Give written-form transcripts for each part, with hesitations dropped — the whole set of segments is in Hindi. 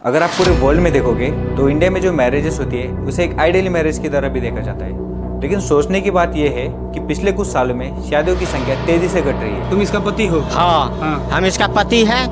अगर आप पूरे वर्ल्ड में देखोगे तो इंडिया में जो मैरिजेस होती है उसे एक आइडियल मैरिज की तरह भी देखा जाता है। लेकिन सोचने की बात यह है कि पिछले कुछ सालों में शादियों की संख्या तेजी से घट रही है। तुम इसका पति हो? हाँ, हम इसका पति है।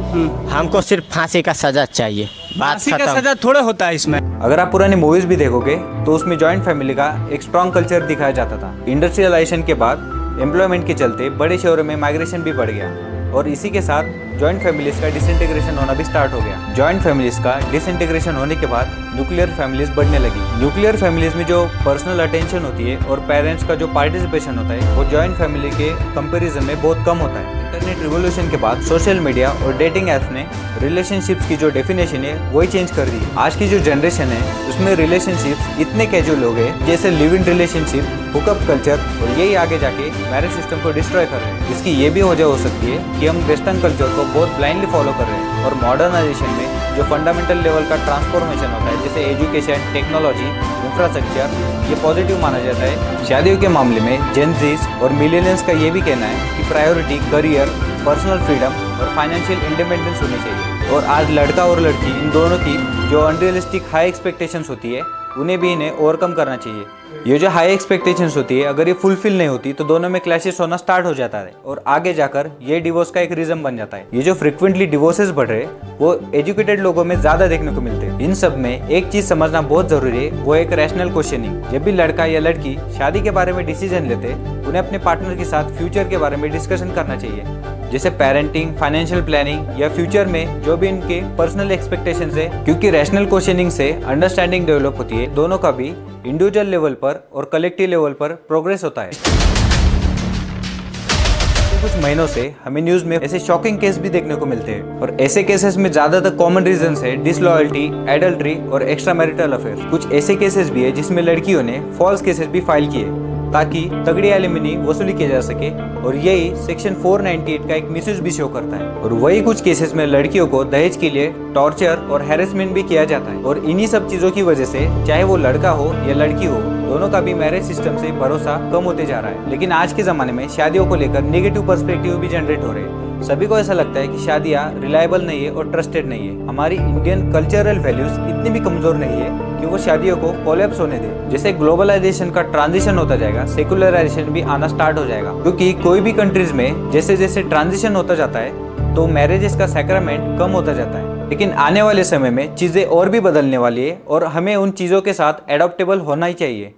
हमको सिर्फ फांसी का सजा चाहिए, बात फांसी का खत्म। सजा थोड़ा होता है इसमें। अगर आप पुरानी मूवीज भी देखोगे तो उसमें जॉइंट फैमिली का एक स्ट्रॉन्ग कल्चर दिखाया जाता था। इंडस्ट्रियलाइजेशन के बाद एम्प्लॉयमेंट के चलते बड़े शहरों में माइग्रेशन भी बढ़ गया और इसी के साथ जॉइंट फैमिलीज का डिसइंटीग्रेशन होना भी स्टार्ट हो गया। जॉइंट फैमिलीज का डिसइंटीग्रेशन होने के बाद न्यूक्लियर फैमिलीज बढ़ने लगी। न्यूक्लियर फैमिलीज में जो पर्सनल अटेंशन होती है और पेरेंट्स का जो पार्टिसिपेशन होता है वो जॉइंट फैमिली के कंपैरिजन में बहुत कम होता है। इंटरनेट रिवोल्यूशन के बाद सोशल मीडिया और डेटिंग एप्स ने रिलेशनशिप्स की जो डेफिनेशन है वही चेंज कर दी है। आज की जो जनरेशन है उसमें रिलेशनशिप्स इतने कैजुअल हो गए जैसे live in relationship, hookup culture, और यही आगे जाके मैरिज सिस्टम को डिस्ट्रॉय कर रहे हैं। इसकी ये भी वजह हो सकती है कि हम वेस्टर्न कल्चर को बहुत ब्लाइंडली फॉलो कर रहे हैं और मॉडर्नाइजेशन में जो फंडामेंटल लेवल का ट्रांसफॉर्मेशन होता है जैसे एजुकेशन, टेक्नोलॉजी, इंफ्रास्ट्रक्चर, ये पॉजिटिव माना जाता है। शादियों के मामले में जेन ज़ीज और मिलेनियल्स का ये भी कहना है कि प्रायोरिटी करियर, पर्सनल फ्रीडम और फाइनेंशियल इंडिपेंडेंस होनी चाहिए। और आज लड़का और लड़की इन दोनों की जो अनरियलिस्टिक हाई एक्सपेक्टेशंस होती है उन्हें भी इन्हें ओवरकम करना चाहिए। ये जो हाई एक्सपेक्टेशंस होती है अगर ये फुलफिल नहीं होती तो दोनों में क्लैशेस होना स्टार्ट हो जाता है और आगे जाकर ये डिवोर्स का एक रीजन बन जाता है। ये जो फ्रिक्वेंटली डिवोर्सेस बढ़ रहे हैं वो एजुकेटेड लोगों में ज्यादा देखने को मिलते हैं। इन सब में एक चीज समझना बहुत जरूरी है, वो एक रैशनल क्वेश्चनिंग। जब भी लड़का या लड़की शादी के बारे में डिसीजन लेते उन्हें अपने पार्टनर के साथ फ्यूचर के बारे में डिस्कशन करना चाहिए, जैसे पेरेंटिंग, फाइनेंशियल प्लानिंग या फ्यूचर में जो भी इनके पर्सनल एक्सपेक्टेशंस है। क्योंकि रैशनल क्वेश्चनिंग से अंडरस्टैंडिंग डेवलप होती है, दोनों का भी इंडिविजुअल लेवल पर और कलेक्टिव लेवल पर प्रोग्रेस होता है। कुछ महीनों से हमें न्यूज में ऐसे शॉकिंग केस भी देखने को मिलते हैं और ऐसे केसेस में ज्यादातर कॉमन रीजंस है डिसलॉयल्टी, एडल्ट्री और एक्स्ट्रा मैरिटल अफेयर। कुछ ऐसे केसेस भी है जिसमें लड़कियों ने फॉल्स केसेस भी फाइल किए ताकि तगड़ी एलिमनी वसूली की जा सके, और यही सेक्शन 498 का एक मिसयूज भी शो करता है। और वही कुछ केसेस में लड़कियों को दहेज के लिए टॉर्चर और हैरेसमेंट भी किया जाता है। और इन्हीं सब चीजों की वजह से चाहे वो लड़का हो या लड़की हो, दोनों का भी मैरिज सिस्टम से भरोसा कम होते जा रहा है। लेकिन आज के जमाने में शादियों को लेकर नेगेटिव पर्सपेक्टिव भी जनरेट हो रहे हैं। सभी को ऐसा लगता है कि शादियाँ रिलायबल नहीं है और ट्रस्टेड नहीं है। हमारी इंडियन कल्चरल वैल्यूज इतनी भी कमजोर नहीं है कि वो शादियों को कोलैप्स होने दे। जैसे ग्लोबलाइजेशन का ट्रांजिशन होता जाएगा, सेकुलराइजेशन भी आना स्टार्ट हो जाएगा। क्योंकि कोई भी कंट्रीज में जैसे जैसे ट्रांजिशन होता जाता है तो मैरिजेस का सैक्रामेंट कम होता जाता है। लेकिन आने वाले समय में चीजें और भी बदलने वाली है और हमें उन चीजों के साथ एडॉप्टेबल होना ही चाहिए।